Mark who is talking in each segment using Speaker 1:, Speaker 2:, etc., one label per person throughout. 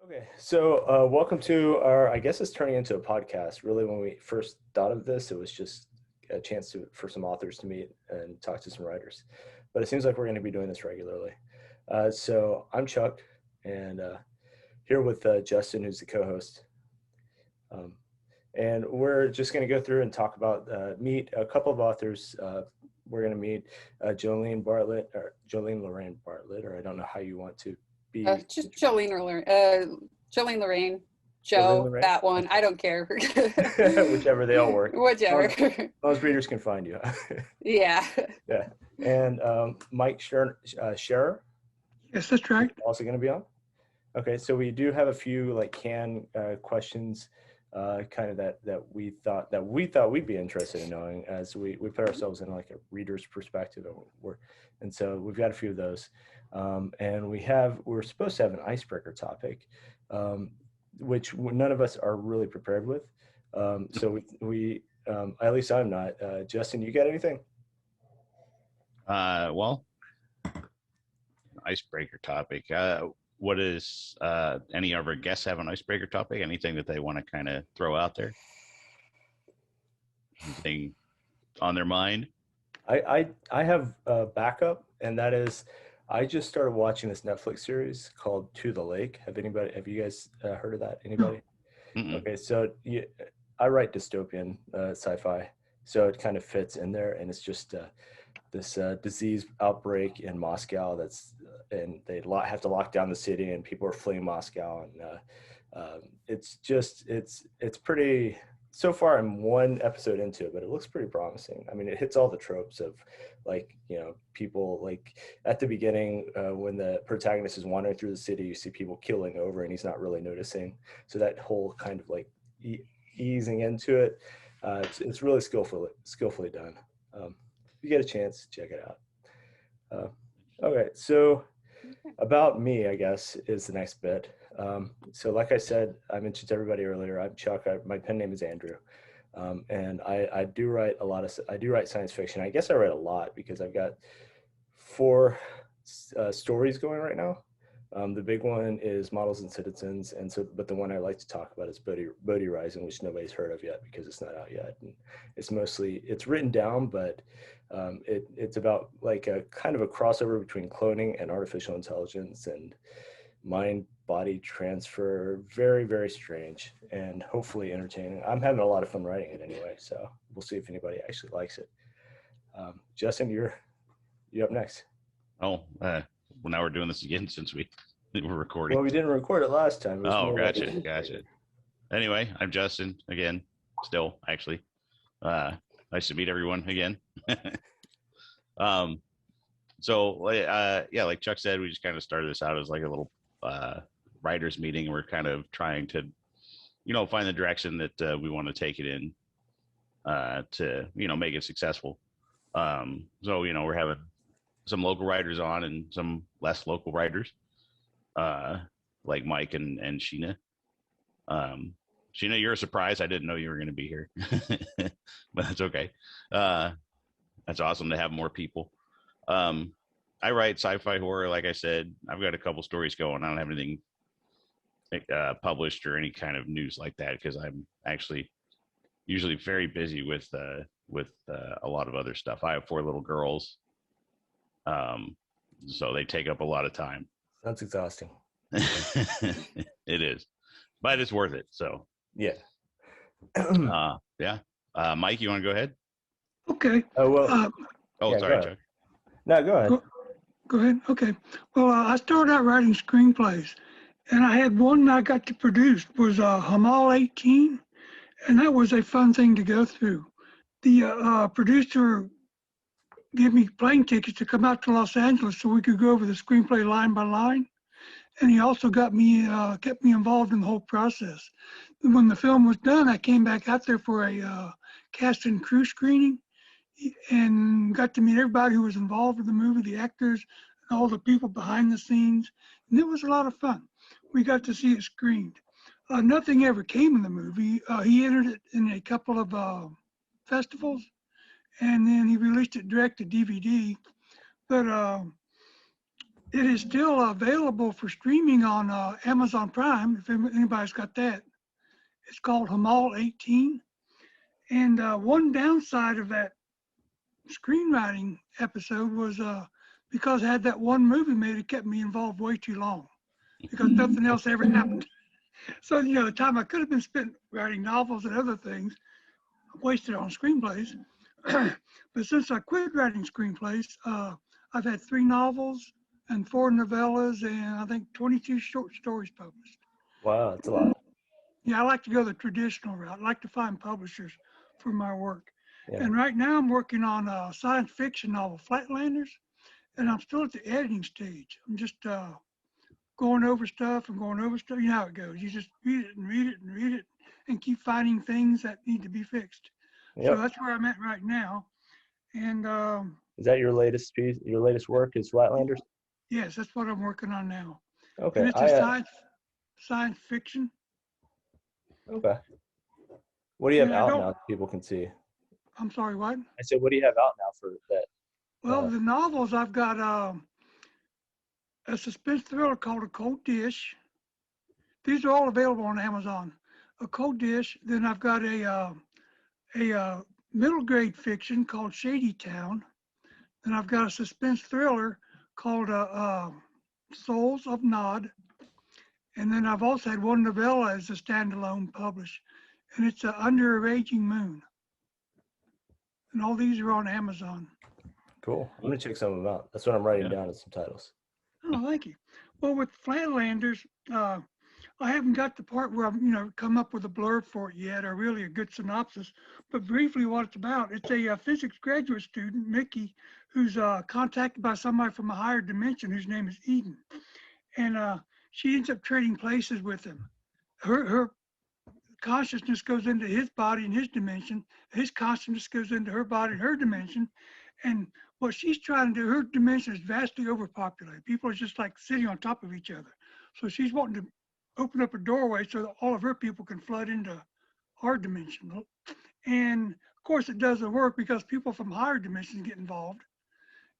Speaker 1: Okay, so welcome to our, I guess it's turning into a podcast. Really, when we first thought of this, it was just a chance for some authors to meet and talk to some writers. But it seems like we're going to be doing this regularly. So I'm Chuck, and here with Justin, who's the co-host. Um, and we're just going to go through and talk about, meet a couple of authors. We're going to meet Jolene Loraine Bartlett, or I don't know how you want to be.
Speaker 2: Just Jolene Loraine,
Speaker 1: Jolene
Speaker 2: Joe,
Speaker 1: Loraine?
Speaker 2: that one. I don't care.
Speaker 1: Whichever, they all work.
Speaker 2: Whichever.
Speaker 1: Most readers can find you.
Speaker 2: Yeah.
Speaker 1: Yeah. And Mike Sherer
Speaker 3: Yes, that's right.
Speaker 1: also going to be on. Okay, so we do have a few like canned questions, kind of that we thought we'd be interested in knowing, as we put ourselves in like a reader's perspective, and so we've got a few of those, and we're supposed to have an icebreaker topic, which none of us are really prepared with. So we at least I'm not. Justin, you got anything?
Speaker 4: Well, icebreaker topic. What is any of our guests have an icebreaker topic? Anything that they want to kind of throw out there? Anything on their mind?
Speaker 1: I have a backup, and that is, I just started watching this Netflix series called To the Lake. Have you guys heard of that? Anybody?
Speaker 4: Mm-mm.
Speaker 1: Okay, so I write dystopian sci-fi, so it kind of fits in there, and it's just this disease outbreak in Moscow and they have to lock down the city, and people are fleeing Moscow, and it's pretty. So far, I'm one episode into it, but it looks pretty promising. I mean, it hits all the tropes of, like, people, like, at the beginning, when the protagonist is wandering through the city, you see people keeling over and he's not really noticing. So that whole kind of like easing into it, it's really skillfully done. If you get a chance, check it out. Okay, so about me, I guess, is the next bit. So like I said, I mentioned to everybody earlier, I'm Chuck. My pen name is Andrew. And I do write science fiction. I guess I write a lot because I've got 4 stories going right now. The big one is Models and Citizens, but the one I like to talk about is Bodhi Rising, which nobody's heard of yet because it's not out yet. And it's written down, but it's about like a kind of a crossover between cloning and artificial intelligence and mind-body transfer. Very, very strange and hopefully entertaining. I'm having a lot of fun writing it anyway, so we'll see if anybody actually likes it. Justin, you're up next.
Speaker 4: Oh, well, now we're doing this again since we were recording.
Speaker 1: Well, we didn't record it last time.
Speaker 4: Oh, gotcha. Anyway, I'm Justin again. Still, actually, nice to meet everyone again. So yeah, like Chuck said, we just kind of started this out as like a little writers meeting. We're kind of trying to, find the direction that we want to take it in, to make it successful. So we're having some local writers on and some less local writers, like Mike and Sheena. Sheena, you're a surprise. I didn't know you were going to be here, but that's okay. That's awesome to have more people. I write sci-fi horror. Like I said, I've got a couple stories going. I don't have anything published or any kind of news like that because I'm actually usually very busy with a lot of other stuff. I have 4 little girls, so they take up a lot of time.
Speaker 1: That's exhausting.
Speaker 4: It is, but it's worth it. So
Speaker 1: yeah.
Speaker 4: Yeah. Mike, you want to go ahead?
Speaker 3: Okay.
Speaker 4: Sorry, Chuck.
Speaker 1: No, go ahead.
Speaker 3: Go ahead. Okay. Well, I started out writing screenplays, and I had one I got to produce was Hamal 18, and that was a fun thing to go through. The producer gave me plane tickets to come out to Los Angeles so we could go over the screenplay line by line, and he also kept me involved in the whole process. And when the film was done, I came back out there for a cast and crew screening, and got to meet everybody who was involved with the movie, the actors, and all the people behind the scenes. And it was a lot of fun. We got to see it screened. Nothing ever came in the movie. He entered it in a couple of festivals, and then he released it direct to DVD. But It is still available for streaming on Amazon Prime, if anybody's got that. It's called Hamal 18. And one downside of that screenwriting episode was because I had that one movie made, it kept me involved way too long because nothing else ever happened. So, the time I could have been spent writing novels and other things, wasted on screenplays. But since I quit writing screenplays, I've had 3 novels and 4 novellas and I think 22 short stories published.
Speaker 1: Wow, that's a lot.
Speaker 3: Yeah, I like to go the traditional route. I like to find publishers for my work.
Speaker 1: Yeah.
Speaker 3: And right now I'm working on a science fiction novel, Flatlanders, and I'm still at the editing stage. I'm just going over stuff and going over stuff. You know how it goes. You just read it and read it and read it and keep finding things that need to be fixed. So
Speaker 1: Yep.
Speaker 3: that's where I'm at right now. And
Speaker 1: Is that your latest piece? Your latest work is Flatlanders?
Speaker 3: yes, that's what I'm working on now.
Speaker 1: Okay.
Speaker 3: And it's a science fiction.
Speaker 1: Okay. What do you have
Speaker 3: And I
Speaker 1: out
Speaker 3: don't-
Speaker 1: now that people can see?
Speaker 3: I'm sorry, what?
Speaker 1: I said, what do you have out now for that?
Speaker 3: Well, the novels, I've got a suspense thriller called A Cold Dish. These are all available on Amazon. A Cold Dish. Then I've got a middle grade fiction called Shady Town. Then I've got a suspense thriller called Souls of Nod. And then I've also had one novella as a standalone published, and it's Under a Raging Moon. And all these are on Amazon.
Speaker 1: Cool. I'm gonna check some of them out. That's what I'm writing down as some titles.
Speaker 3: Oh, thank you. Well, with Flatlanders, I haven't got the part where I've, come up with a blurb for it yet, or really a good synopsis. But briefly, what it's about: it's a physics graduate student, Mickey, who's contacted by somebody from a higher dimension whose name is Eden, and she ends up trading places with him. Her consciousness goes into his body and his dimension. His consciousness goes into her body and her dimension. And what she's trying to do, her dimension is vastly overpopulated. People are just like sitting on top of each other. So she's wanting to open up a doorway so that all of her people can flood into our dimension. And of course it doesn't work because people from higher dimensions get involved.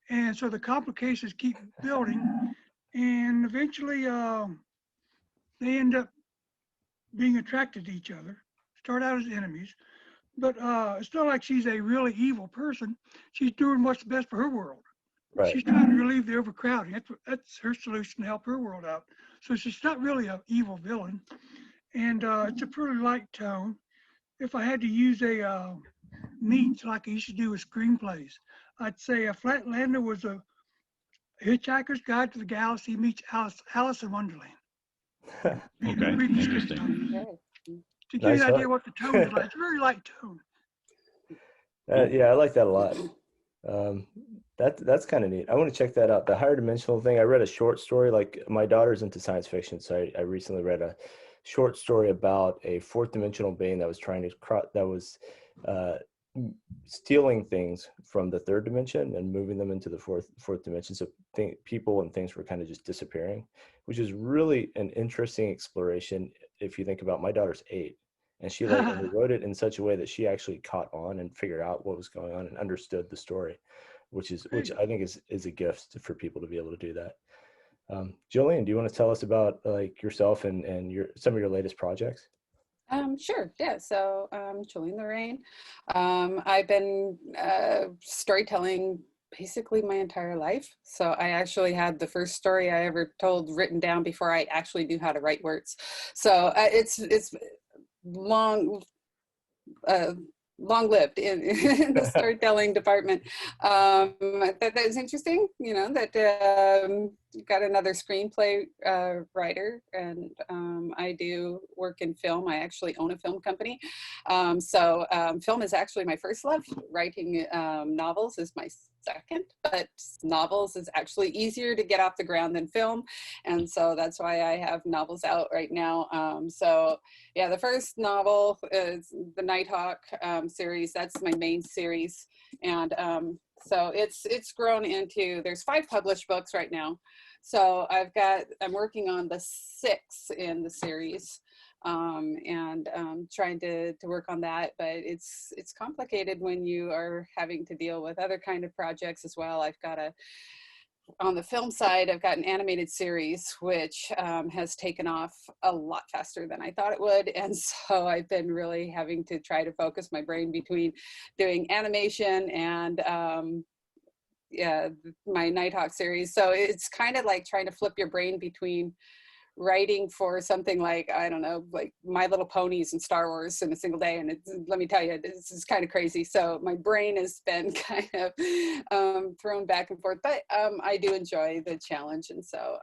Speaker 3: And so the complications keep building. And eventually they end up being attracted to each other, start out as enemies. But it's not like she's a really evil person. She's doing what's best for her world.
Speaker 1: Right.
Speaker 3: She's trying to relieve the overcrowding. That's her solution to help her world out. So she's not really an evil villain. And it's a pretty light tone. If I had to use a meat like I used to do with screenplays, I'd say a Flatlander was a Hitchhiker's Guide to the Galaxy meets Alice in Wonderland.
Speaker 4: Okay, interesting.
Speaker 3: To give you
Speaker 1: Nice
Speaker 3: an idea
Speaker 1: hook.
Speaker 3: what the tone is like, it's a very light tone.
Speaker 1: Yeah, I like that a lot. That's kind of neat. I want to check that out. The higher dimensional thing. I read a short story. Like my daughter's into science fiction, so I recently read a short story about a fourth dimensional being that was stealing things from the third dimension and moving them into the fourth dimension. So people and things were kind of just disappearing, which is really an interesting exploration. If you think about, my daughter's 8, and she wrote it in such a way that she actually caught on and figured out what was going on and understood the story, which I think is a gift for people to be able to do that. Jolene, do you want to tell us about like yourself and some of your latest projects?
Speaker 2: Sure. Yeah. So, Jolene Loraine. I've been storytelling basically my entire life. So I actually had the first story I ever told written down before I actually knew how to write words. So it's long lived in the storytelling department. That's interesting, that got another screenplay writer, and I do work in film. I actually own a film company. So film is actually my first love. Writing novels is my second, but novels is actually easier to get off the ground than film. And so that's why I have novels out right now. So yeah, the first novel is the Nighthawk series. That's my main series. And so it's grown into, there's 5 published books right now. So I'm working on the 6th in the series. And trying to work on that, but it's complicated when you are having to deal with other kind of projects as well. I've got a on the film side, I've got an animated series, which has taken off a lot faster than I thought it would. And so I've been really having to try to focus my brain between doing animation and yeah, my Nighthawk series. So it's kind of like trying to flip your brain between writing for something like, I don't know, like My Little Ponies and Star Wars in a single day. And it's, let me tell you, this is kind of crazy. So my brain has been kind of thrown back and forth, but I do enjoy the challenge. And so,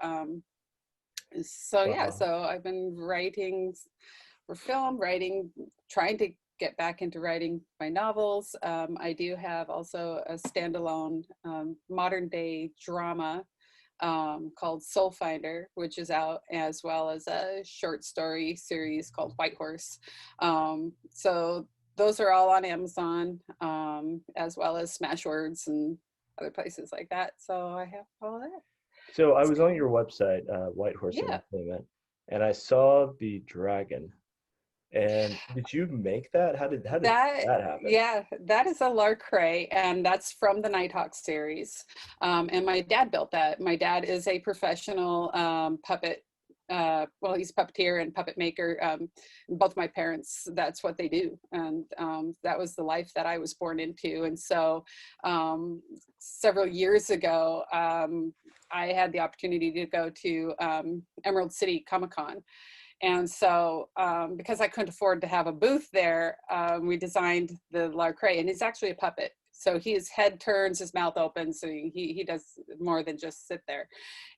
Speaker 2: yeah, so I've been writing for film, trying to get back into writing my novels. I do have also a standalone modern day drama called Soul Finder, which is out, as well as a short story series called White Horse. So those are all on Amazon, as well as Smashwords and other places like that. So I have all that.
Speaker 1: So I was on your website, White Horse Entertainment, and I saw the dragon. And did you make that? How did that happen?
Speaker 2: Yeah, that is a Larcray, and that's from the Nighthawk series. And my dad built that. My dad is a professional puppet. Well, he's a puppeteer and puppet maker. Both my parents, that's what they do. And that was the life that I was born into. And so several years ago, I had the opportunity to go to Emerald City Comic-Con. And so, because I couldn't afford to have a booth there, we designed the Larcray, and he's actually a puppet. So his head turns, his mouth opens, so he does more than just sit there.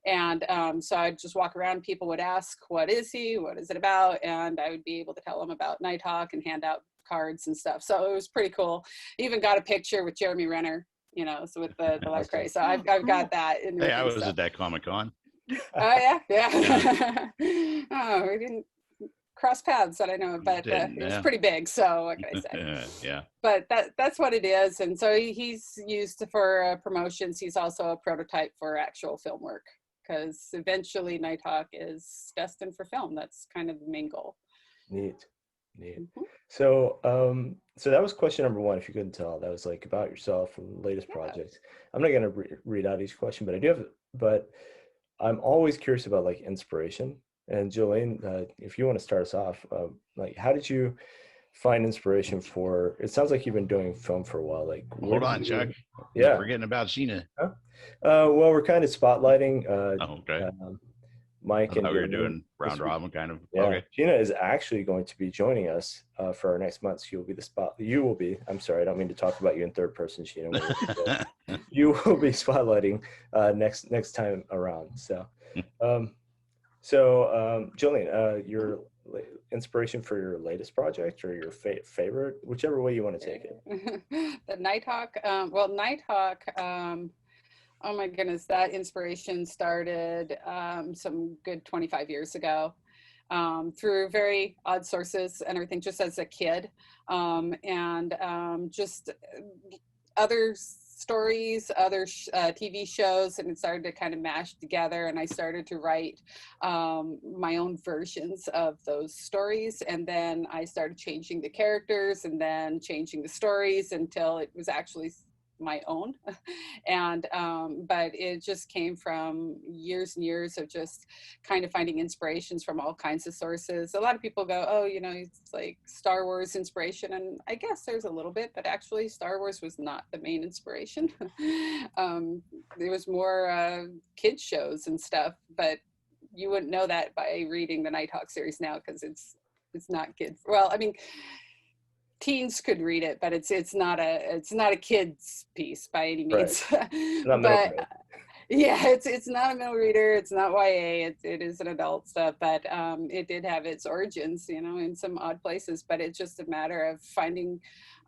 Speaker 2: And so I'd just walk around, people would ask, what is he? What is it about? And I would be able to tell them about Nighthawk and hand out cards and stuff. So it was pretty cool. Even got a picture with Jeremy Renner, you know, so with the Larcray. So I've got that.
Speaker 4: Hey, I was at that Comic-Con.
Speaker 2: Oh yeah. Oh, we didn't cross paths that I know, but it was pretty big. So what can I say?
Speaker 4: Yeah.
Speaker 2: But that's what it is, and so he's used for promotions. He's also a prototype for actual film work, because eventually Nighthawk is destined for film. That's kind of the main goal.
Speaker 1: Neat. Mm-hmm. So so that was question number one. If you couldn't tell, that was like about yourself and latest projects. I'm not gonna read out each question, but I do have. But I'm always curious about like inspiration. And Jolene, if you want to start us off, like how did you find inspiration for? It sounds like you've been doing film for a while. Like,
Speaker 4: hold on, Chuck.
Speaker 1: Yeah,
Speaker 4: you're forgetting about Sheena.
Speaker 1: Huh? Well, we're kind of spotlighting.
Speaker 4: Okay.
Speaker 1: Mike and
Speaker 4: we were doing round robin kind of.
Speaker 1: Yeah.
Speaker 4: Okay.
Speaker 1: Sheena is actually going to be joining us for our next month. She will be the spot. You will be. I'm sorry, I don't mean to talk about you in third person, Sheena. You will be spotlighting next time around. So, Jolene, your inspiration for your latest project or your favorite, whichever way you want to take it.
Speaker 2: The Nighthawk. Well, Nighthawk. Oh my goodness, that inspiration started some good 25 years ago through very odd sources and everything, just as a kid, and just other stories, other TV shows, and it started to kind of mash together, and I started to write my own versions of those stories, and then I started changing the characters and then changing the stories until it was actually my own. And but it just came from years and years of just kind of finding inspirations from all kinds of sources. A lot of people go, oh, you know, it's like Star Wars inspiration, and I guess there's a little bit, but actually Star Wars was not the main inspiration. There was more kids shows and stuff, but you wouldn't know that by reading the Nighthawk series now, because it's not kids. Well, I mean, teens could read it, but it's not a kid's piece by any means. Right. But yeah, it's not a middle reader. It's not YA. It is an adult stuff, but it did have its origins, you know, in some odd places. But it's just a matter of finding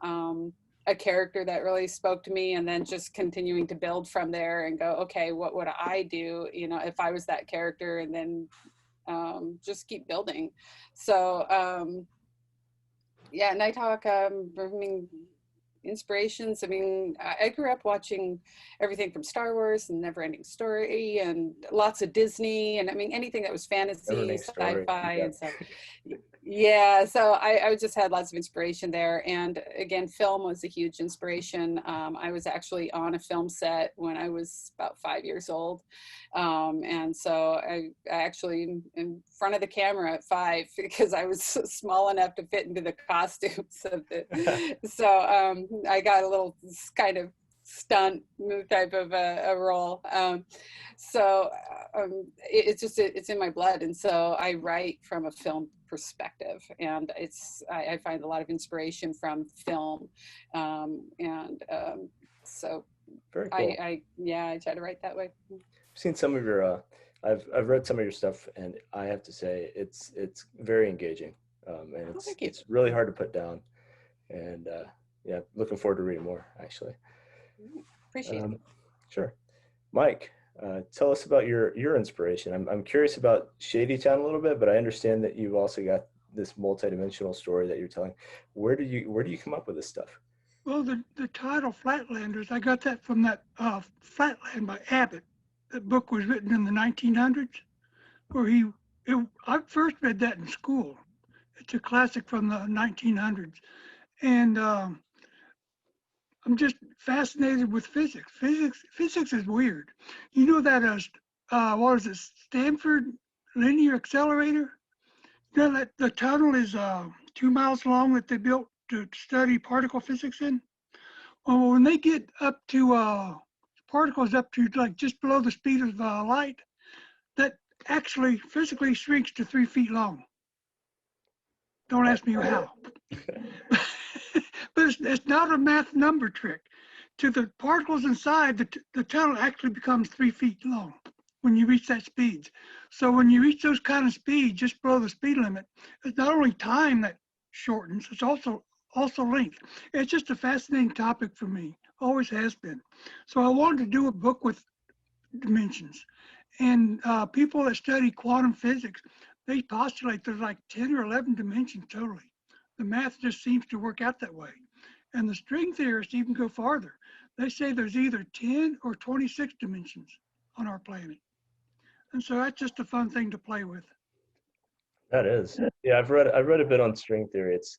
Speaker 2: a character that really spoke to me, and then just continuing to build from there and go, okay, what would I do, you know, if I was that character, and then just keep building. So yeah, Nighthawk, I mean, inspirations. I mean, I grew up watching everything from Star Wars and Neverending Story and lots of Disney, and I mean, anything that was fantasy, sci-fi, and stuff. Yeah, so I just had lots of inspiration there. And again, film was a huge inspiration. I was actually on a film set when I was about 5 years old. And so I actually in front of the camera at 5 because I was small enough to fit into the costumes of it. So I got a little kind of stunt type of a role. It's in my blood. And so I write from a film perspective, and I find a lot of inspiration from film. So
Speaker 1: Very cool.
Speaker 2: I try to write that way.
Speaker 1: I've seen some of your, I've read some of your stuff, and I have to say it's very engaging, and it's really hard to put down. And yeah, looking forward to reading more, actually.
Speaker 2: Appreciate it.
Speaker 1: Sure. Mike, tell us about your inspiration. I'm curious about Shady Town a little bit, but I understand that you've also got this multidimensional story that you're telling. Where do you come up with this stuff?
Speaker 3: Well, the title Flatlanders, I got that from that Flatland by Abbott. That book was written in the 1900s, where I first read that in school. It's a classic from the 1900s. And I'm just fascinated with physics. Physics is weird. You know that what is it, Stanford Linear Accelerator? You know that the tunnel is 2 miles long that they built to study particle physics in? Well, when they get up to particles up to like just below the speed of light, that actually physically shrinks to 3 feet long. Don't ask me how. But it's not a math number trick. To the particles inside, the tunnel actually becomes 3 feet long when you reach that speed. So when you reach those kind of speeds, just below the speed limit, it's not only time that shortens, it's also length. It's just a fascinating topic for me, always has been. So I wanted to do a book with dimensions. And people that study quantum physics, they postulate there's like 10 or 11 dimensions totally. The math just seems to work out that way. And the string theorists even go farther. They say there's either 10 or 26 dimensions on our planet. And so that's just a fun thing to play with.
Speaker 1: That is. Yeah, I've read a bit on string theory. It's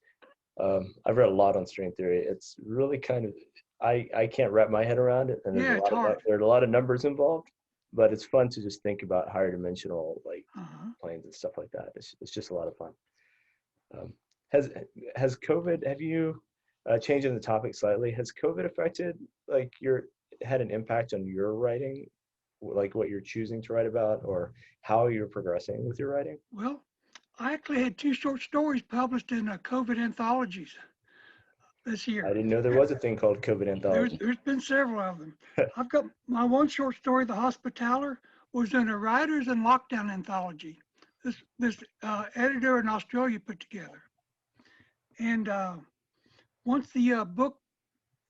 Speaker 1: I've read a lot on string theory. It's really kind of I can't wrap my head around it, and there's a lot of numbers involved, but it's fun to just think about higher dimensional planes and stuff like that. It's just a lot of fun. Has COVID, have you changing the topic slightly, has COVID affected had an impact on your writing, like what you're choosing to write about or how you're progressing with your writing?
Speaker 3: Well, I actually had 2 short stories published in COVID anthologies this year.
Speaker 1: I didn't know there was a thing called COVID anthology.
Speaker 3: There's been several of them. I've got my one short story, The Hospitaller, was in a Writers in Lockdown anthology. This editor in Australia put together. And once the book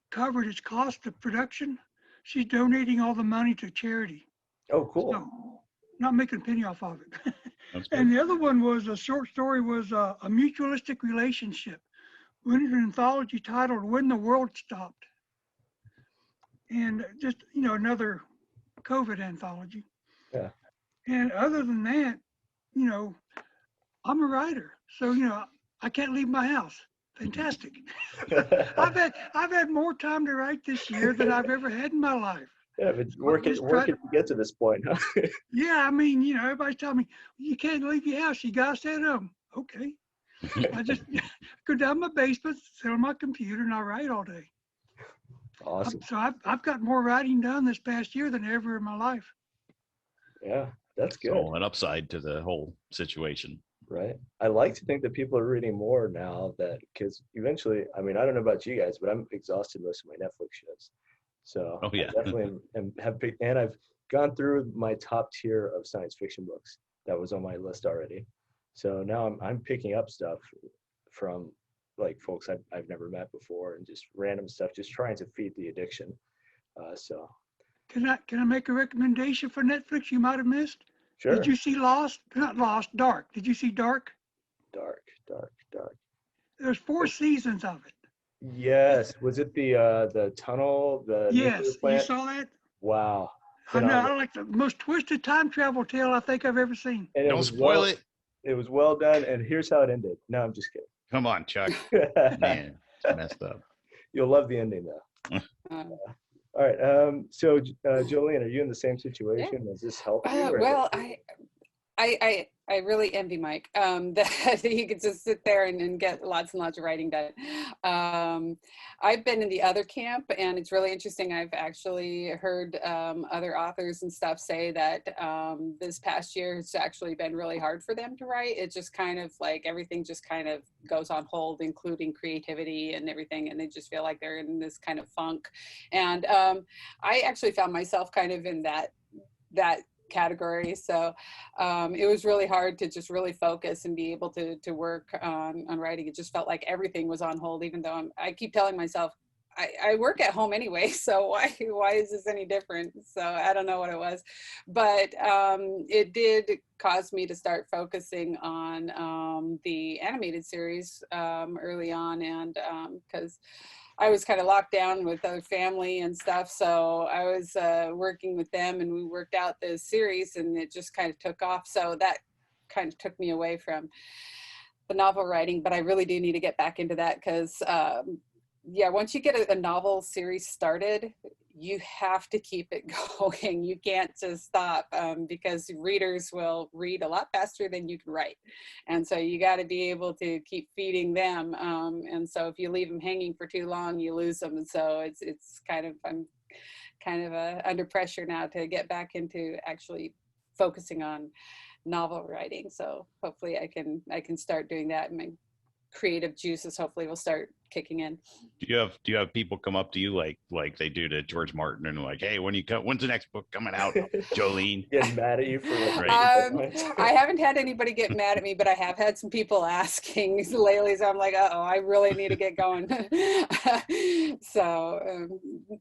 Speaker 3: covered its cost of production, she's donating all the money to charity.
Speaker 1: Oh, cool.
Speaker 3: So, not making a penny off of it. And the other one was a short story, was a mutualistic relationship. We did an anthology titled When the World Stopped. And just, another COVID anthology.
Speaker 1: Yeah.
Speaker 3: And other than that, I'm a writer. So, I can't leave my house. Fantastic. I've had more time to write this year than I've ever had in my life.
Speaker 1: Yeah, but working to get to this point, huh?
Speaker 3: Yeah, I mean, everybody's telling me, you can't leave your house, you gotta stay at home. Okay. I just go down my basement, sit on my computer, and I write all day.
Speaker 1: Awesome.
Speaker 3: So I've got more writing done this past year than ever in my life.
Speaker 1: Yeah, that's good.
Speaker 4: So an upside to the whole situation.
Speaker 1: Right. I like to think that people are reading more now because eventually, I mean, I don't know about you guys, but I'm exhausted most of my Netflix shows. So
Speaker 4: oh, yeah.
Speaker 1: I definitely and I've gone through my top tier of science fiction books that was on my list already. So now I'm picking up stuff from like folks I've never met before and just random stuff, just trying to feed the addiction. So
Speaker 3: can I make a recommendation for Netflix you might have missed?
Speaker 1: Sure.
Speaker 3: Did you see Dark? Did you see Dark?
Speaker 1: Dark.
Speaker 3: There's 4 seasons of it.
Speaker 1: Yes. Was it the tunnel?
Speaker 3: Yes. You saw that?
Speaker 1: Wow.
Speaker 3: I know. I like the most twisted time travel tale I think I've ever seen.
Speaker 1: And
Speaker 4: Don't spoil it.
Speaker 1: It was well done, and here's how it ended. No, I'm just
Speaker 4: Come on, Chuck.
Speaker 1: kidding.
Speaker 4: Man, it's messed up.
Speaker 1: You'll love the ending, though. All right. So, Jolene, are you in the same situation? Does this help you? Or
Speaker 2: Well, I really envy Mike that he could just sit there and get lots and lots of writing done. I've been in the other camp, and it's really interesting. I've actually heard other authors and stuff say that this past year has actually been really hard for them to write. It just kind of like everything just kind of goes on hold, including creativity and everything, and they just feel like they're in this kind of funk. And I actually found myself kind of in that category. So it was really hard to just really focus and be able to work on writing. It just felt like everything was on hold, even though I keep telling myself, I work at home anyway, so why is this any different? So I don't know what it was, but it did cause me to start focusing on the animated series early on, and because I was kind of locked down with other family and stuff. So I was working with them, and we worked out the series, and it just kind of took off. So that kind of took me away from the novel writing, but I really do need to get back into that because, yeah, once you get a novel series started, you have to keep it going. You can't just stop because readers will read a lot faster than you can write. And so you got to be able to keep feeding them. And so if you leave them hanging for too long, you lose them. And so it's kind of, I'm kind of under pressure now to get back into actually focusing on novel writing. So hopefully I can start doing that, and my creative juices hopefully will start kicking in.
Speaker 4: Do you have people come up to you like they do to George Martin and like, hey, when's the next book coming out, Jolene?
Speaker 1: Getting mad at you for like
Speaker 2: I haven't had anybody get mad at me, but I have had some people asking lately, so I'm like, uh-oh, I really need to get going. So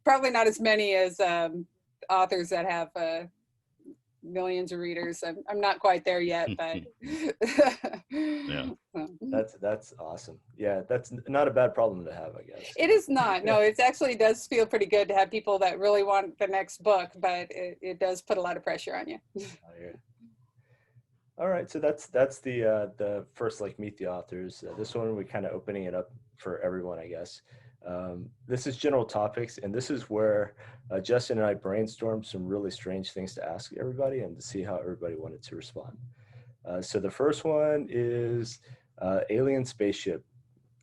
Speaker 2: probably not as many as authors that have millions of readers. I'm not quite there yet, but
Speaker 4: Yeah.
Speaker 1: That's awesome. Yeah, that's not a bad problem to have, I guess.
Speaker 2: It is not. No, it actually does feel pretty good to have people that really want the next book, but it does put a lot of pressure on you.
Speaker 1: All right, so that's the first like meet the authors. This one we're kind of opening it up for everyone, I guess. This is general topics, and this is where Justin and I brainstormed some really strange things to ask everybody and to see how everybody wanted to respond. So the first one is alien spaceship.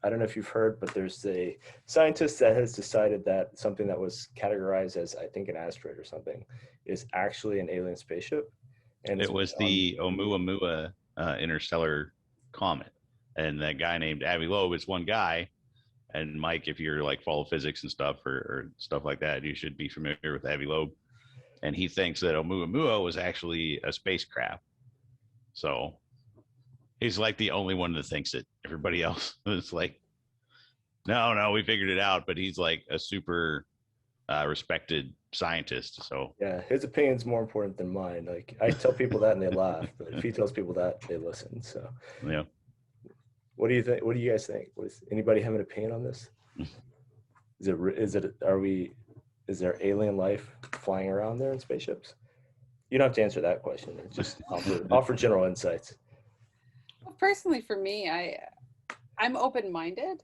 Speaker 1: I don't know if you've heard, but there's a scientist that has decided that something that was categorized as, I think, an asteroid or something is actually an alien spaceship. And
Speaker 4: it was the Oumuamua interstellar comet, and that guy named Avi Loeb is one guy. And Mike, if you're like follow physics and stuff or stuff like that, you should be familiar with Avi Loeb. And he thinks that Oumuamua was actually a spacecraft. So he's like the only one that thinks it. Everybody else is like, no, we figured it out. But he's like a super respected scientist. So
Speaker 1: yeah, his opinion's more important than mine. Like I tell people that and they laugh, but if he tells people that, they listen. So
Speaker 4: yeah.
Speaker 1: What do you think? What do you guys think? Was anybody have an opinion on this? Is there alien life flying around there in spaceships? You don't have to answer that question. Just offer general insights.
Speaker 2: Well, personally, for me, I'm open-minded.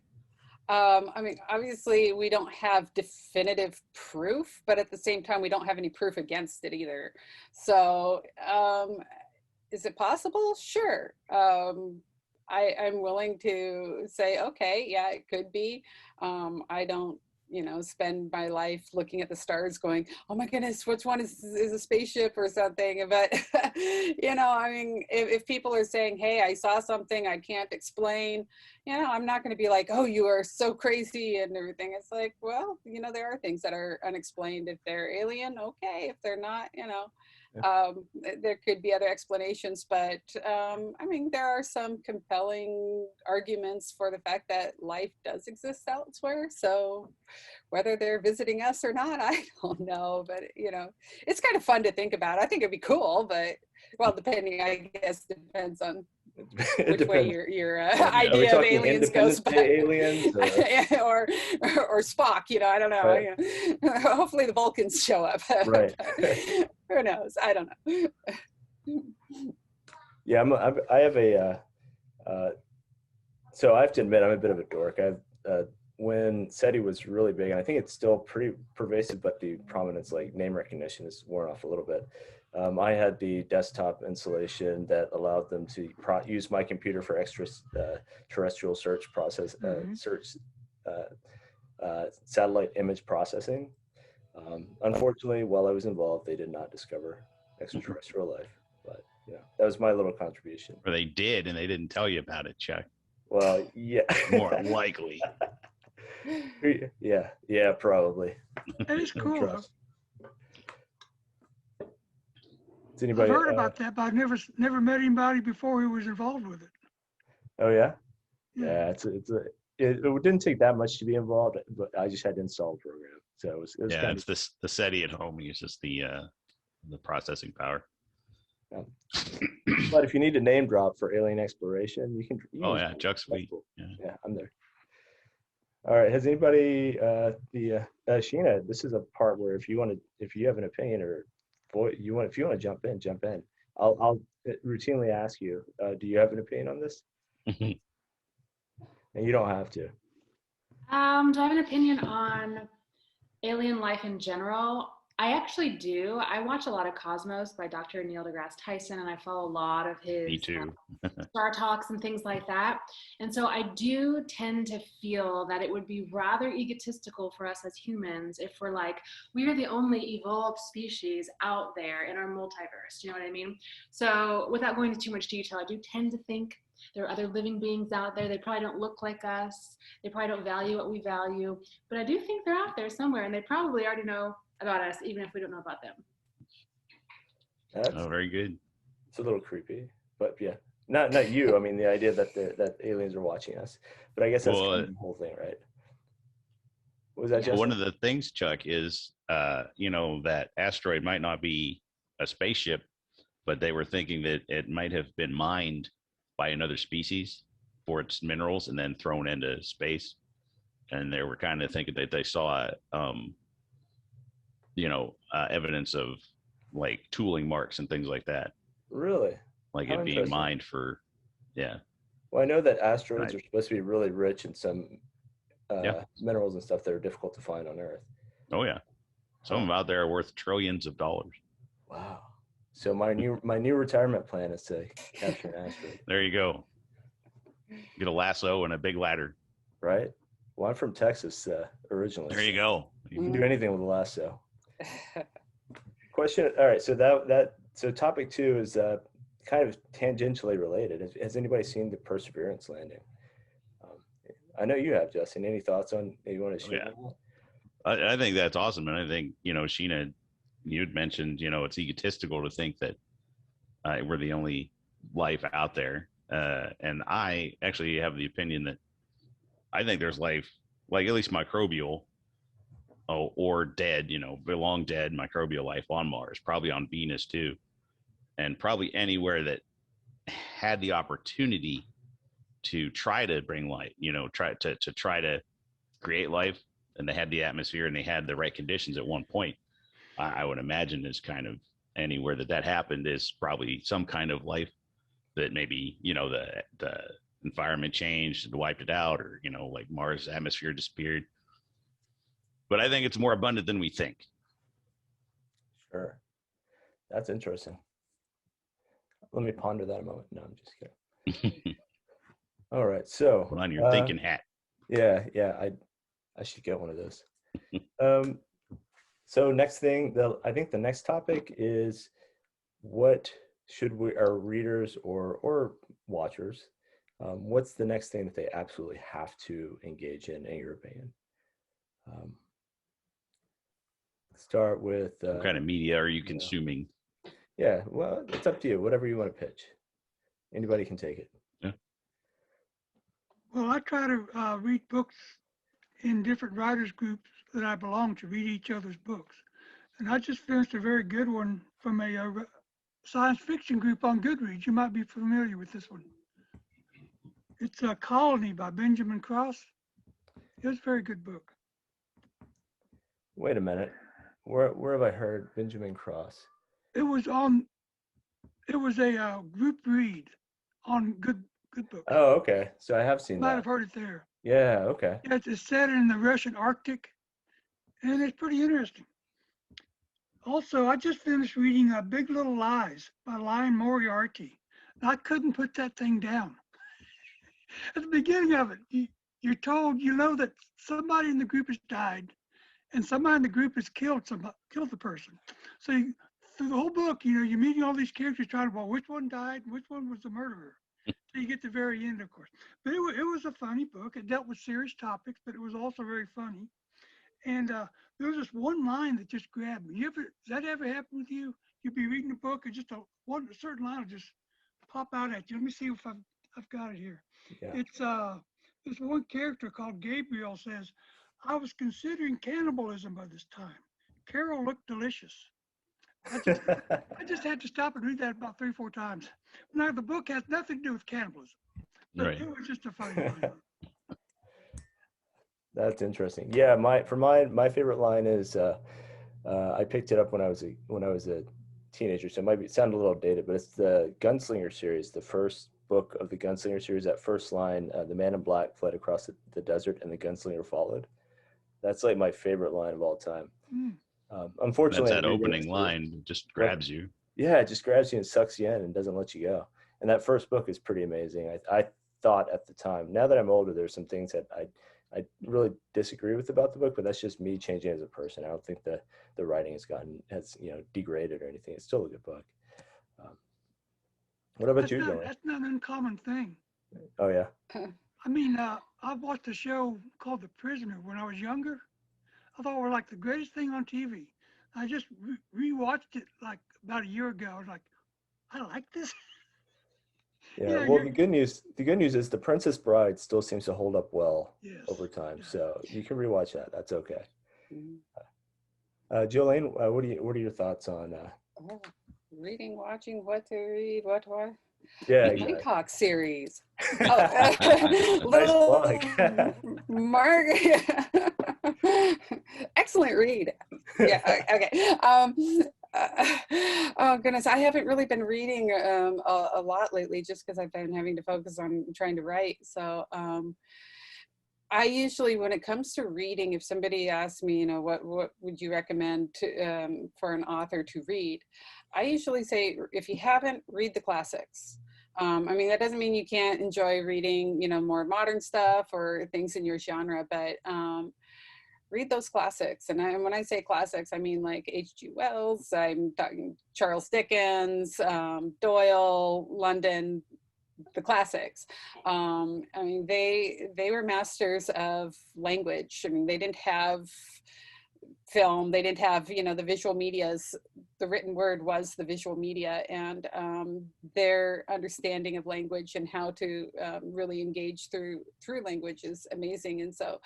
Speaker 2: I mean, obviously, we don't have definitive proof, but at the same time, we don't have any proof against it either. So, is it possible? Sure. I'm willing to say, okay, yeah, it could be. I don't, spend my life looking at the stars going, oh my goodness, which one is a spaceship or something. But, I mean, if people are saying, hey, I saw something I can't explain, I'm not going to be like, oh, you are so crazy and everything. It's like, well, there are things that are unexplained. If they're alien, okay. If they're not, there could be other explanations, but I mean, there are some compelling arguments for the fact that life does exist elsewhere. So whether they're visiting us or not, I don't know, but it's kind of fun to think about. I think it'd be cool, but well, depending, I guess, depends on which way your idea of aliens goes. But
Speaker 1: aliens
Speaker 2: or Spock, I don't know. Right. Hopefully the Vulcans show up.
Speaker 1: Right.
Speaker 2: Who knows? I don't know.
Speaker 1: Yeah, I have a. So I have to admit, I'm a bit of a dork. When SETI was really big, and I think it's still pretty pervasive, but the prominence, like name recognition, is worn off a little bit. I had the desktop installation that allowed them to use my computer for extra terrestrial search process, satellite image processing. Unfortunately, while I was involved, they did not discover extraterrestrial life. But that was my little contribution.
Speaker 4: Or they did, and they didn't tell you about it, Chuck.
Speaker 1: Well, yeah.
Speaker 4: More likely.
Speaker 1: Yeah, probably.
Speaker 3: That is cool.
Speaker 1: Does anybody?
Speaker 3: I've heard about that, but I've never met anybody before who was involved with it.
Speaker 1: Oh yeah.
Speaker 3: Yeah.
Speaker 1: It didn't take that much to be involved, but I just had to install the program, so it was
Speaker 4: yeah. It's the SETI at home uses the processing power.
Speaker 1: Yeah. But if you need a name drop for alien exploration, you can.
Speaker 4: Oh yeah, Chuck's sweet.
Speaker 1: Cool.
Speaker 4: Yeah,
Speaker 1: I'm there. All right. Has anybody Sheena? This is a part where if you have an opinion or if you want to jump in. I'll routinely ask you, do you have an opinion on this? And you don't have to.
Speaker 5: Do I have an opinion on alien life in general? I actually do. I watch a lot of Cosmos by Dr. Neil deGrasse Tyson, and I follow a lot of his
Speaker 4: Me too.
Speaker 5: Star Talks and things like that. And so I do tend to feel that it would be rather egotistical for us as humans if we're like, we are the only evolved species out there in our multiverse. You know what I mean? So without going into too much detail, I do tend to think there are other living beings out there. They probably don't look like us. They probably don't value what we value. But I do think they're out there somewhere, and they probably already know about us, even if we don't know about them.
Speaker 1: That's
Speaker 4: very good.
Speaker 1: It's a little creepy, but yeah, not you. I mean, the idea that aliens are watching us, but I guess that's kind of the whole thing, right? Was that just
Speaker 4: one of the things, Chuck, is that asteroid might not be a spaceship, but they were thinking that it might have been mined by another species for its minerals and then thrown into space. And they were kind of thinking that they saw, evidence of like tooling marks and things like that.
Speaker 1: Really?
Speaker 4: Like it being mined for, yeah.
Speaker 1: Well, I know that asteroids are supposed to be really rich in some minerals and stuff that are difficult to find on Earth.
Speaker 4: Oh yeah. Some of them out there are worth trillions of dollars.
Speaker 1: Wow. So my new retirement plan is to capture an asteroid.
Speaker 4: There you go. Get a lasso and a big ladder.
Speaker 1: Right. Well, I'm from Texas originally.
Speaker 4: There you go.
Speaker 1: You can do anything with a lasso. Question. All right. So so topic 2 is kind of tangentially related. Has anybody seen the Perseverance landing? I know you have, Justin. Any thoughts on? You want to share?
Speaker 4: I think that's awesome, and I think Sheena, you'd mentioned it's egotistical to think that we're the only life out there, and I actually have the opinion that I think there's life, like at least microbial, or dead, long dead microbial life on Mars, probably on Venus too, and probably anywhere that had the opportunity to try to bring life, try to create life, and they had the atmosphere and they had the right conditions at one point. I would imagine is kind of anywhere that happened is probably some kind of life that maybe, the environment changed and wiped it out, or, like Mars atmosphere disappeared. But I think it's more abundant than we think.
Speaker 1: Sure. That's interesting. Let me ponder that a moment. No, I'm just kidding. All right. So
Speaker 4: put on your thinking hat.
Speaker 1: Yeah. I should get one of those. So next thing, I think the next topic is, what should our readers or watchers, what's the next thing that they absolutely have to engage in your opinion? Start with
Speaker 4: what kind of media are you consuming?
Speaker 1: Yeah, well, it's up to you. Whatever you want to pitch. Anybody can take it.
Speaker 4: Yeah.
Speaker 3: Well, I try to read books in different writers groups that I belong to, read each other's books. And I just finished a very good one from a science fiction group on Goodreads. You might be familiar with this one. It's a Colony by Benjamin Cross. It was a very good book.
Speaker 1: Wait a minute. Where have I heard Benjamin Cross?
Speaker 3: It was It was a group read on Good Book.
Speaker 1: Oh, okay. So I have seen
Speaker 3: Might
Speaker 1: that.
Speaker 3: have heard it there.
Speaker 1: Yeah. Okay.
Speaker 3: Yeah, it's set in the Russian Arctic, and it's pretty interesting. Also, I just finished reading Big Little Lies by Lion Moriarty. I couldn't put that thing down. At the beginning of it, you're told, you know, that somebody in the group has died, and somebody in the group has killed the person. So through the whole book, you know, you're meeting all these characters trying to, well, which one died, which one was the murderer. So you get to the very end, of course. But it was a funny book. It dealt with serious topics, but it was also very funny. And there was this one line that just grabbed me. Does that ever happen with you? You'd be reading a book and just a certain line will just pop out at you. Let me see if I've got it here.
Speaker 1: Yeah.
Speaker 3: It's this one character called Gabriel says, I was considering cannibalism by this time. Carol looked delicious. I just had to stop and read that about 3 or 4 times. Now the book has nothing to do with cannibalism, but
Speaker 4: Right.
Speaker 3: it was just a funny line.
Speaker 1: That's interesting. Yeah, my favorite line is I picked it up when I was a teenager, so it might sound a little dated, but it's the Gunslinger series, the first book of the Gunslinger series. That first line, the man in black fled across the desert and the gunslinger followed. That's like my favorite line of all time.
Speaker 3: Mm.
Speaker 1: Unfortunately,
Speaker 4: That's that opening line just grabs you.
Speaker 1: Yeah, it just grabs you and sucks you in and doesn't let you go. And that first book is pretty amazing. I thought at the time. Now that I'm older, there's some things that I really disagree with about the book, but that's just me changing as a person. I don't think the writing has degraded or anything. It's still a good book. What about you, Jolene?
Speaker 3: That's not an uncommon thing.
Speaker 1: Oh yeah.
Speaker 3: I mean, I watched a show called The Prisoner when I was younger. I thought it was like the greatest thing on TV. I just rewatched it like about a year ago. I was like, I like this.
Speaker 1: Yeah. Well, the good news is The Princess Bride still seems to hold up well over time.
Speaker 3: Yeah.
Speaker 1: So you can rewatch that. That's okay.
Speaker 2: Mm-hmm.
Speaker 1: Jolene, what are your thoughts on?
Speaker 2: Reading, watching, what to read, what.
Speaker 1: Yeah,
Speaker 2: Night
Speaker 1: exactly.
Speaker 2: Talk series.
Speaker 1: Nice plug.
Speaker 2: Excellent read. Yeah. Okay. Oh goodness, I haven't really been reading a lot lately, just because I've been having to focus on trying to write. So I usually, when it comes to reading, if somebody asks me, what would you recommend for an author to read, I usually say, if you haven't, read the classics. I mean, that doesn't mean you can't enjoy reading, more modern stuff or things in your genre, but read those classics. And when I say classics, I mean like H.G. Wells, I'm talking Charles Dickens, Doyle, London, the classics. I mean, they were masters of language. I mean, they didn't have film, they didn't have the visual medias. The written word was the visual media, and their understanding of language and how to really engage through language is amazing. And so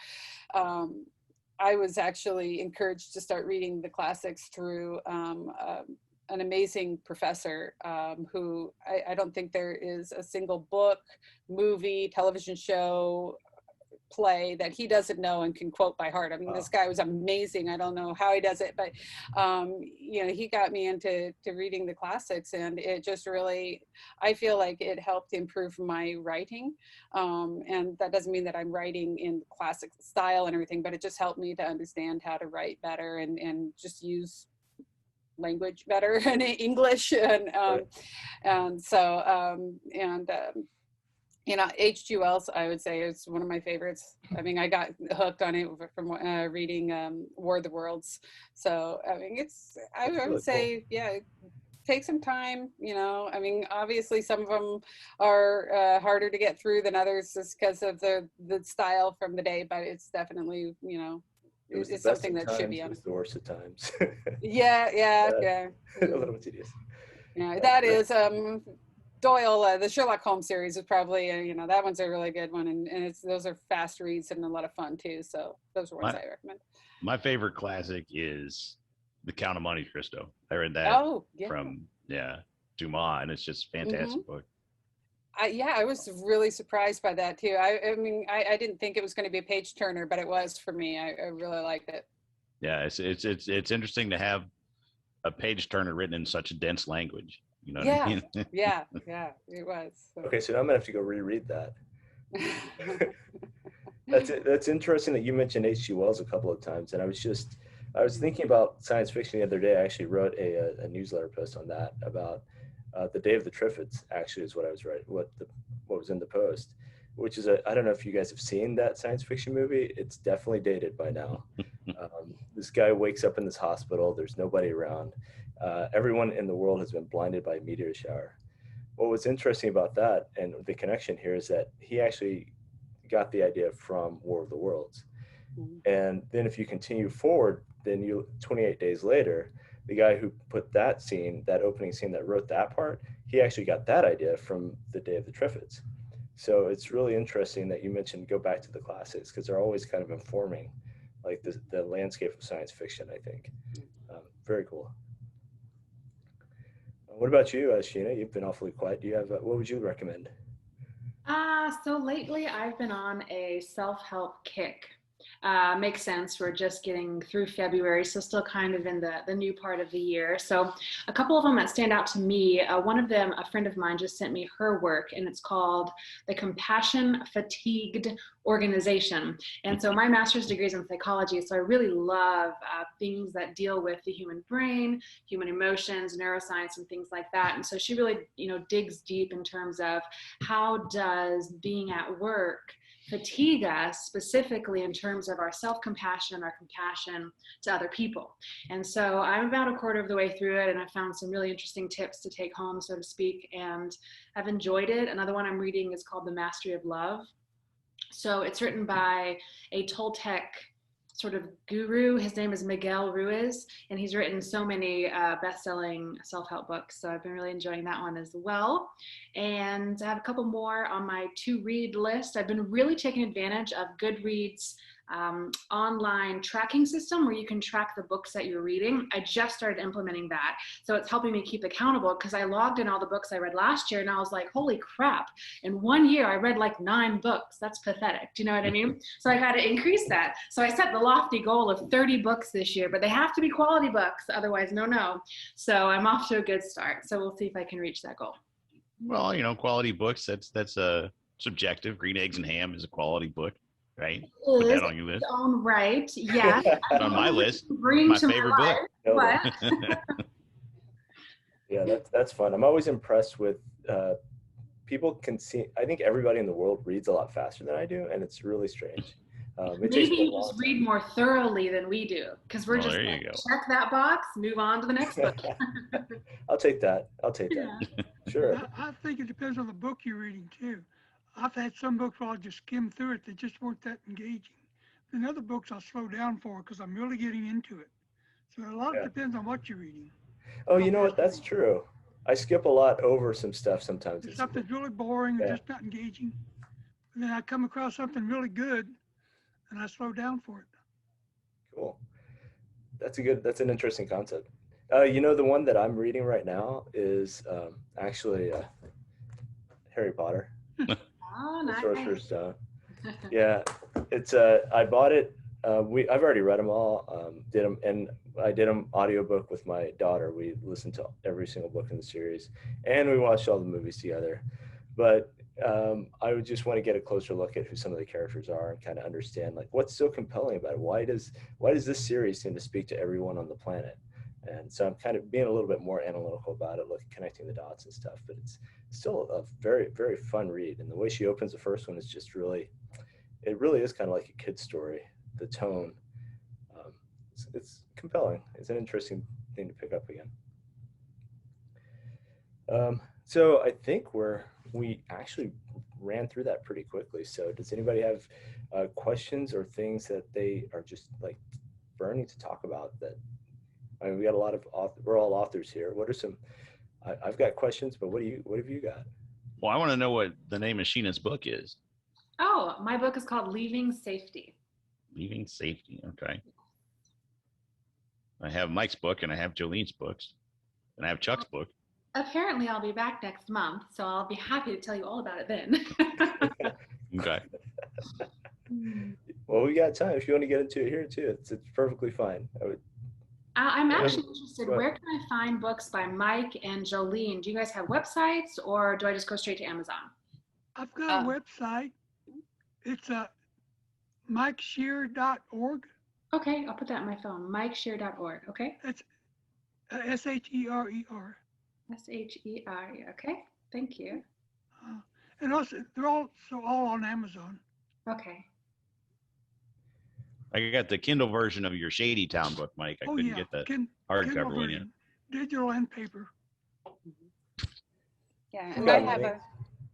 Speaker 2: I was actually encouraged to start reading the classics through an amazing professor who I don't think there is a single book, movie, television show, play that he doesn't know and can quote by heart. I mean, This guy was amazing. I don't know how he does it, but he got me into reading the classics, and it just really, I feel like it helped improve my writing. And that doesn't mean that I'm writing in classic style and everything, but it just helped me to understand how to write better and just use language better in English. And so H.G. Wells, I would say, is one of my favorites. I mean, I got hooked on it from reading War of the Worlds. So, I mean, I would
Speaker 1: really
Speaker 2: say,
Speaker 1: cool.
Speaker 2: Yeah, take some time, I mean, obviously some of them are harder to get through than others just because of the style from the day, but it's definitely, it's something that should be on.
Speaker 1: It was the worst of times.
Speaker 2: Yeah.
Speaker 1: A little tedious.
Speaker 2: Yeah, that is Doyle, the Sherlock Holmes series is probably, that one's a really good one, and those are fast reads and a lot of fun too. So those are ones I recommend. My
Speaker 4: favorite classic is The Count of Monte Cristo. I read that from Dumas, and it's just a fantastic book.
Speaker 2: I was really surprised by that too. I mean, I didn't think it was going to be a page turner, but it was for me. I really liked it.
Speaker 4: Yeah, it's interesting to have a page turner written in such a dense language. You know what
Speaker 2: Yeah,
Speaker 4: I mean?
Speaker 2: yeah, yeah, it was. So.
Speaker 1: Okay, so now I'm gonna have to go reread that. That's interesting that you mentioned H.G. Wells a couple of times, and I was thinking about science fiction the other day. I actually wrote a newsletter post on that about the Day of the Triffids. Actually, is what I was writing. What was in the post, which is I don't know if you guys have seen that science fiction movie. It's definitely dated by now. This guy wakes up in this hospital. There's nobody around. Everyone in the world has been blinded by a meteor shower. What was interesting about that and the connection here is that he actually got the idea from War of the Worlds. And then if you continue forward, then 28 days later, the guy who put that scene, that opening scene that wrote that part, he actually got that idea from the Day of the Triffids. So it's really interesting that you mentioned go back to the classics because they're always kind of informing like the landscape of science fiction, I think. Very cool. What about you, Sheena? You've been awfully quiet. Do you have, what would you recommend?
Speaker 5: So lately I've been on a self-help kick. Makes sense. We're just getting through February, so still kind of in the new part of the year. So a couple of them that stand out to me, one of them, a friend of mine just sent me her work, and it's called The Compassion Fatigued Organization. And so my master's degree is in psychology, so I really love things that deal with the human brain, human emotions, neuroscience, and things like that. And so she really, digs deep in terms of how does being at work fatigue us, specifically in terms of our self-compassion, our compassion to other people. And so I'm about a quarter of the way through it, and I found some really interesting tips to take home, so to speak, and I've enjoyed it. Another one I'm reading is called The Mastery of Love. So it's written by a Toltec sort of guru. His name is Miguel Ruiz, and he's written so many best-selling self-help books. So I've been really enjoying that one as well. And I have a couple more on my to-read list. I've been really taking advantage of Goodreads' online tracking system where you can track the books that you're reading. I just started implementing that. So it's helping me keep accountable because I logged in all the books I read last year and I was like, holy crap. In 1 year, I read like 9 books. That's pathetic. Do you know what I mean? So I got to increase that. So I set the lofty goal of 30 books this year, but they have to be quality books. Otherwise, no. So I'm off to a good start. So we'll see if I can reach that goal.
Speaker 4: Well, quality books, that's subjective. Green Eggs and Ham is a quality book, right? Put that on your list.
Speaker 5: Own right, yes.
Speaker 4: It's on my list. My favorite book.
Speaker 5: But
Speaker 1: Yeah, that's fun. I'm always impressed with people can see. I think everybody in the world reads a lot faster than I do, and it's really strange.
Speaker 5: maybe you just read more thoroughly than we do, because we're just
Speaker 4: there
Speaker 5: like,
Speaker 4: you go.
Speaker 5: check that box, move on to the next book.
Speaker 1: I'll take that. Sure.
Speaker 3: I think it depends on the book you're reading too. I've had some books where I'll just skim through it that just weren't that engaging. Then other books I'll slow down for because I'm really getting into it. So a lot depends on what you're reading.
Speaker 1: Oh, you know what? That's true. I skip a lot over some stuff sometimes.
Speaker 3: If something's really boring or just not engaging, and then I come across something really good and I slow down for it.
Speaker 1: Cool. That's an interesting concept. The one that I'm reading right now is actually Harry Potter.
Speaker 5: Oh,
Speaker 1: The
Speaker 5: nice.
Speaker 1: Sorcerer's Stone. Yeah, it's I bought it. I've already read them all. I did them audiobook with my daughter. We listened to every single book in the series, and we watched all the movies together. But I would just want to get a closer look at who some of the characters are and kind of understand like what's so compelling about it. Why does this series seem to speak to everyone on the planet? And so I'm kind of being a little bit more analytical about it, connecting the dots and stuff. But it's still a very, very fun read. And the way she opens the first one is just it really is kind of like a kid's story. The tone, it's compelling. It's an interesting thing to pick up again. So I think we actually ran through that pretty quickly. So does anybody have questions or things that they are just like burning to talk about? We got a lot of we're all authors here. What are some? I've got questions, but what have you got?
Speaker 4: Well, I want to know what the name of Sheena's book is.
Speaker 5: Oh, my book is called Leaving Safety.
Speaker 4: Leaving Safety. Okay. I have Mike's book and I have Jolene's books and I have Chuck's book.
Speaker 5: Apparently, I'll be back next month, so I'll be happy to tell you all about it then.
Speaker 4: Okay.
Speaker 1: Well, we got time. If you want to get into it here too, it's perfectly fine.
Speaker 5: I'm actually interested.
Speaker 1: Go ahead.
Speaker 5: Where can I find books by Mike and Jolene? Do you guys have websites, or do I just go straight to Amazon?
Speaker 3: I've got a
Speaker 2: Uh,
Speaker 3: website. It's mikesherer.org.
Speaker 5: Okay, I'll put that in my phone. MikeSherer.org. Okay.
Speaker 3: That's SHERER.
Speaker 5: SHER. Okay. Thank you.
Speaker 3: And also, they're also all on Amazon.
Speaker 5: Okay.
Speaker 4: I got the Kindle version of your Shady Town book, Mike. I couldn't get the hardcover
Speaker 3: Kindle
Speaker 4: one yet.
Speaker 3: version, digital and paper.
Speaker 2: Yeah,
Speaker 1: You
Speaker 2: and
Speaker 1: got
Speaker 2: I
Speaker 1: it,
Speaker 2: have
Speaker 1: Lenny.
Speaker 2: a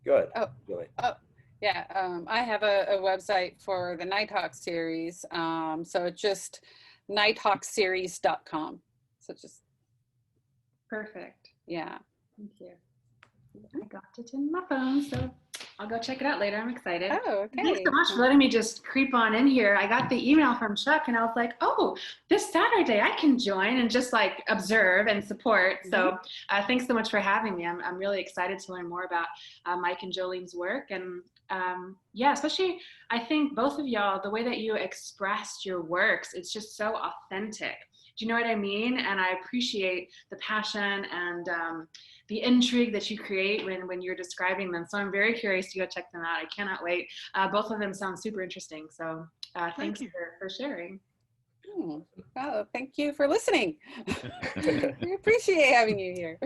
Speaker 1: Go ahead.
Speaker 2: Oh.
Speaker 1: Jolene.
Speaker 2: yeah, I have a website for the Nighthawk series. So it's just nighthawkseries.com. So just
Speaker 5: Perfect.
Speaker 2: yeah.
Speaker 5: Thank you. I got it in my phone, so I'll go check it out later. I'm excited.
Speaker 2: Oh, okay.
Speaker 5: Thanks so much for letting me just creep on in here. I got the email from Chuck and I was like, oh, this Saturday I can join and just like observe and support. So thanks so much for having me. I'm really excited to learn more about Mike and Jolene's work. And yeah, especially I think both of y'all, the way that you expressed your works, it's just so authentic. Do you know what I mean? And I appreciate the passion and the intrigue that you create when you're describing them. So I'm very curious to go check them out. I cannot wait. Both of them sound super interesting. So thanks for sharing.
Speaker 2: Oh, thank you for listening. We appreciate having you here.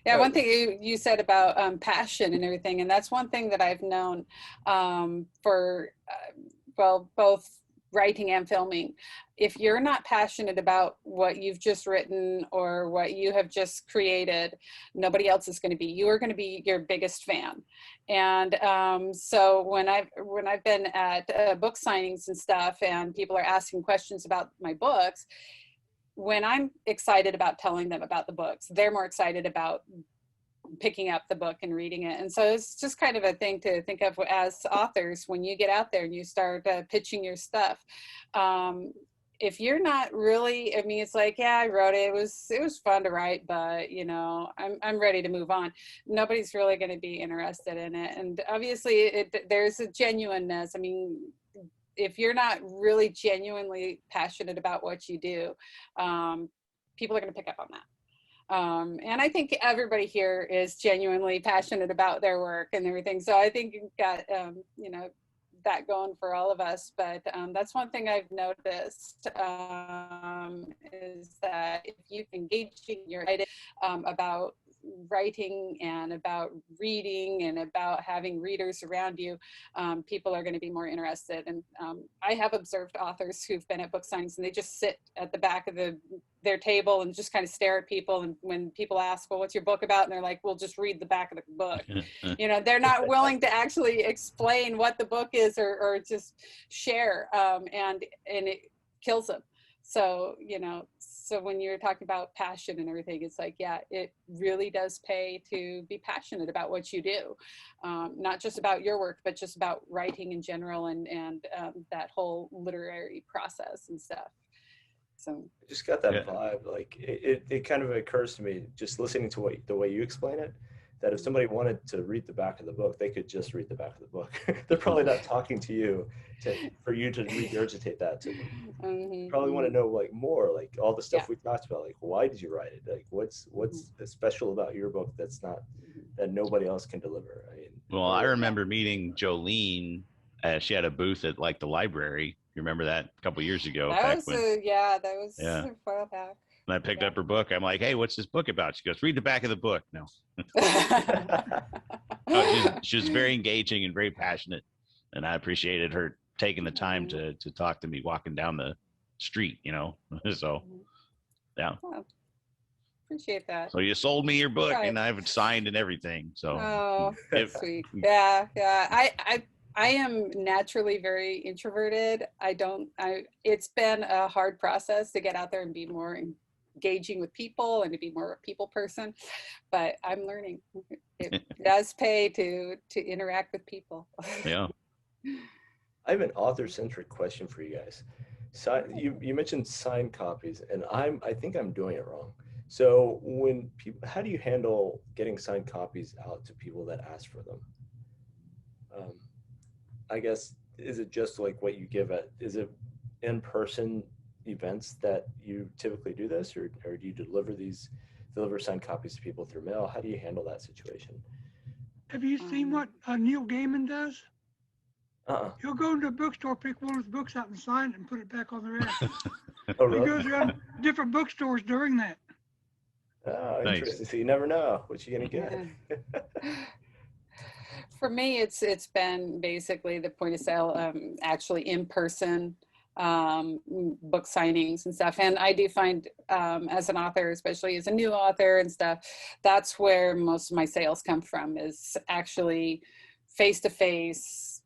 Speaker 2: Yeah, one thing you said about passion and everything, and that's one thing that I've known for, well, both writing and filming. If you're not passionate about what you've just written or what you have just created, nobody else is going to be. You are going to be your biggest fan. And so when I've been at book signings and stuff, and people are asking questions about my books, when I'm excited about telling them about the books, they're more excited about picking up the book and reading it. And so it's just kind of a thing to think of as authors when you get out there and you start pitching your stuff. If you're not really, I mean, it's like, yeah, I wrote it. It was fun to write, but you know, I'm ready to move on. Nobody's really going to be interested in it. And obviously there's a genuineness. I mean, if you're not really genuinely passionate about what you do, people are going to pick up on that. And I think everybody here is genuinely passionate about their work and everything. So I think you've got, you know, that going for all of us. But that's one thing I've noticed is that if you engage in your writing about writing and about reading and about having readers around you, people are going to be more interested. And I have observed authors who've been at book signings and they just sit at the back of their table and just kind of stare at people. And when people ask, well, what's your book about? And they're like, well, just read the back of the book. You know, they're not willing to actually explain what the book is or just share. And it kills them. So, you know, so when you're talking about passion and everything, it's like, yeah, it really does pay to be passionate about what you do. Not just about your work, but just about writing in general and that whole literary process and stuff. So
Speaker 1: I just got that vibe. Like it kind of occurs to me just listening to the way you explain it, that if somebody wanted to read the back of the book, they could just read the back of the book. They're probably not talking to you for you to regurgitate that to them. Probably want to know like more, like all the stuff we talked about, like why did you write it? Like what's special about your book that nobody else can deliver? I mean,
Speaker 4: well, I remember meeting Jolene. She had a booth at like the library. You remember that a couple years ago?
Speaker 2: That was a while back.
Speaker 4: And I picked up her book. I'm like, hey, what's this book about? She goes, read the back of the book. No. She was very engaging and very passionate. And I appreciated her taking the time to talk to me walking down the street, you know. So, yeah.
Speaker 2: Oh, appreciate that.
Speaker 4: So you sold me your book and I have it signed and everything. So
Speaker 2: that's sweet. Yeah. I am naturally very introverted. It's been a hard process to get out there and be more engaging with people and to be more a people person, but I'm learning. It does pay to interact with people.
Speaker 4: Yeah.
Speaker 1: I have an author-centric question for you guys. So you mentioned signed copies, and I think I'm doing it wrong. So how do you handle getting signed copies out to people that ask for them? I guess, is it just like what you give is it in person events that you typically do this, or do you deliver signed copies to people through mail? How do you handle that situation?
Speaker 3: Have you seen what Neil Gaiman does? He'll go into a bookstore, pick one of his books out and sign it and put it back on the rack.
Speaker 1: Oh,
Speaker 3: He
Speaker 1: really?
Speaker 3: goes around different bookstores doing that.
Speaker 1: Oh,
Speaker 4: Nice.
Speaker 1: interesting. So you never know what you're gonna get.
Speaker 2: For me, it's been basically the point of sale, actually in person book signings and stuff. And I do find as an author, especially as a new author and stuff, that's where most of my sales come from, is actually face to face,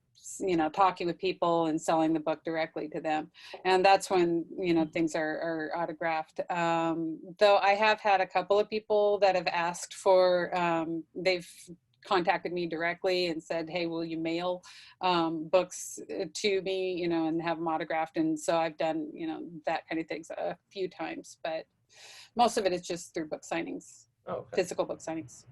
Speaker 2: talking with people and selling the book directly to them. And that's when, things are autographed. Though I have had a couple of people that have asked for, they've contacted me directly and said, hey, will you mail books to me, and have them autographed. And so I've done, that kind of things a few times, but most of it is just through book signings, physical book signings.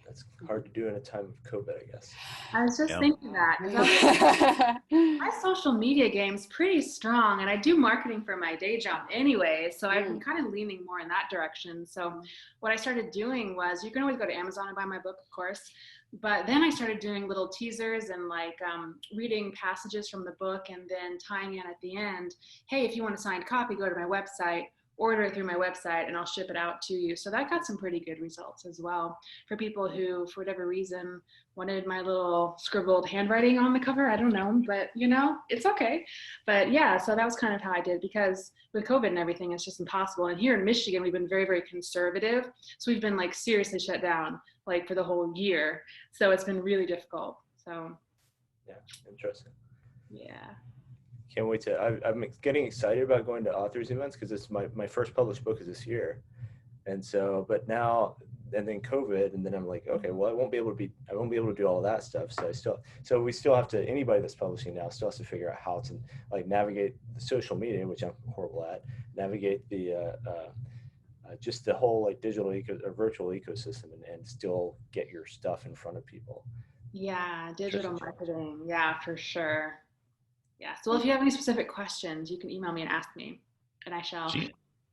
Speaker 1: That's hard to do in a time of COVID, I guess.
Speaker 5: I was just thinking that, 'cause my social media game's pretty strong, and I do marketing for my day job anyway, so I've been kind of leaning more in that direction. So what I started doing was, you can always go to Amazon and buy my book, of course, but then I started doing little teasers and like reading passages from the book and then tying in at the end, hey, if you want a signed copy, go to my website, order it through my website, and I'll ship it out to you. So that got some pretty good results as well for people who, for whatever reason, wanted my little scribbled handwriting on the cover. I don't know, but it's okay. But yeah, so that was kind of how I did, because with COVID and everything, it's just impossible. And here in Michigan, we've been very, very conservative. So we've been like seriously shut down like for the whole year. So it's been really difficult. So
Speaker 1: yeah, interesting.
Speaker 5: Yeah.
Speaker 1: Can't wait to, I'm getting excited about going to authors events, because it's my first published book is this year. And so, but now, and then COVID, and then I'm like, okay, well, I won't be able to do all that stuff. So we still have to, anybody that's publishing now still has to figure out how to like navigate the social media, which I'm horrible at, navigate the, just the whole like digital or virtual ecosystem, and still get your stuff in front of people.
Speaker 5: Yeah, digital marketing. Yeah, for sure. Yeah, so if you have any specific questions, you can email me and ask me, and I shall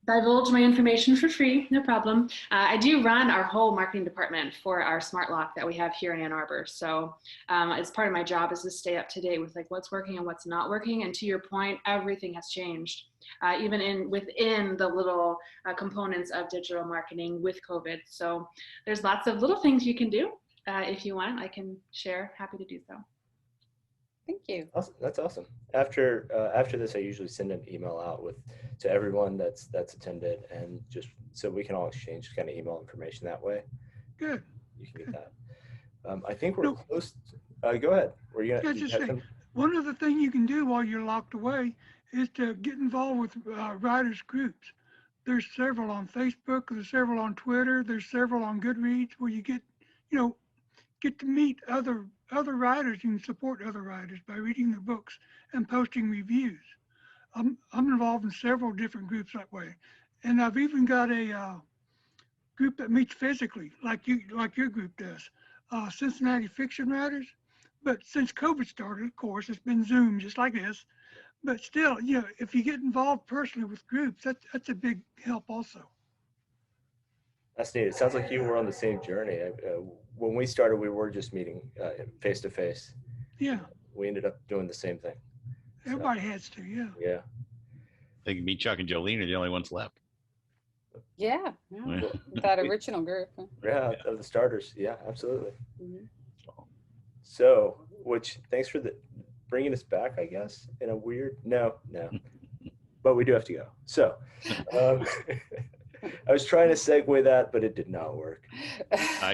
Speaker 5: divulge my information for free, no problem. I do run our whole marketing department for our smart lock that we have here in Ann Arbor. So it's part of my job is to stay up to date with like what's working and what's not working. And to your point, everything has changed, even within the little components of digital marketing with COVID. So there's lots of little things you can do. If you want, I can share, happy to do so.
Speaker 2: Thank you.
Speaker 1: Awesome. That's awesome. After this, I usually send an email out to everyone that's attended, and just so we can all exchange kind of email information that way.
Speaker 3: Good.
Speaker 1: You can get that. I think we're close. Go ahead.
Speaker 3: One other thing you can do while you're locked away is to get involved with writers groups. There's several on Facebook. There's several on Twitter. There's several on Goodreads where you get to meet other writers and support other writers by reading their books and posting reviews. I'm involved in several different groups that way, and I've even got a group that meets physically, like your group does, Cincinnati Fiction Writers. But since COVID started, of course, it's been Zoom just like this. But still, if you get involved personally with groups, that's a big help also.
Speaker 1: That's neat. It sounds like you were on the same journey. When we started, we were just meeting face to face.
Speaker 3: Yeah.
Speaker 1: We ended up doing the same thing.
Speaker 3: Everybody has to, yeah.
Speaker 1: Yeah.
Speaker 4: I think me, Chuck, and Jolene are the only ones left.
Speaker 2: Yeah. That original group.
Speaker 1: Yeah, of the starters. Yeah, absolutely.
Speaker 2: Mm-hmm.
Speaker 1: So, thanks for bringing us back, I guess, in a weird, no, but we do have to go. So, I was trying to segue that, but it did not work.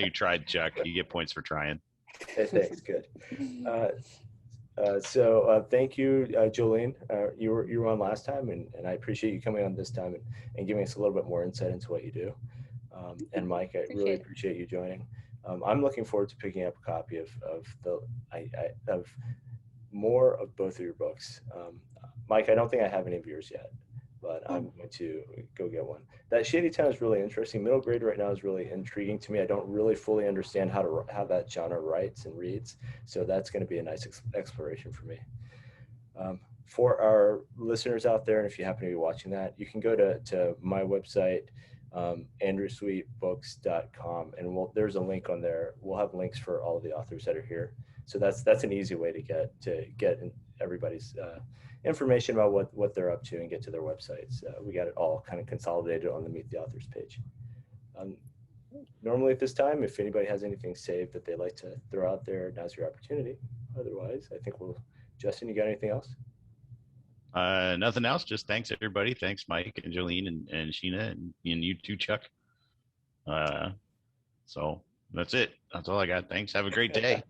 Speaker 4: You tried, Chuck. You get points for trying.
Speaker 1: Hey, thanks. Good. So thank you, Jolene. You were on last time, and I appreciate you coming on this time and giving us a little bit more insight into what you do. And Mike, I really appreciate you joining. I'm looking forward to picking up a copy of more of both of your books. Mike, I don't think I have any of yours yet, but I'm going to go get one. That Shady Town is really interesting. Middle grade right now is really intriguing to me. I don't really fully understand how that genre writes and reads, so that's going to be a nice exploration for me. for our listeners out there, and if you happen to be watching that, you can go to my website, andrewsweetbooks.com, and there's a link on there. We'll have links for all of the authors that are here. So that's an easy way to get everybody's information about what they're up to and get to their websites. We got it all kind of consolidated on the Meet the Authors page. Normally at this time, if anybody has anything saved that they'd like to throw out there, now's your opportunity. Otherwise, I think Justin, you got anything else?
Speaker 4: Nothing else. Just thanks everybody. Thanks Mike and Jolene and Sheena and you too, Chuck. So that's it. That's all I got. Thanks. Have a great day.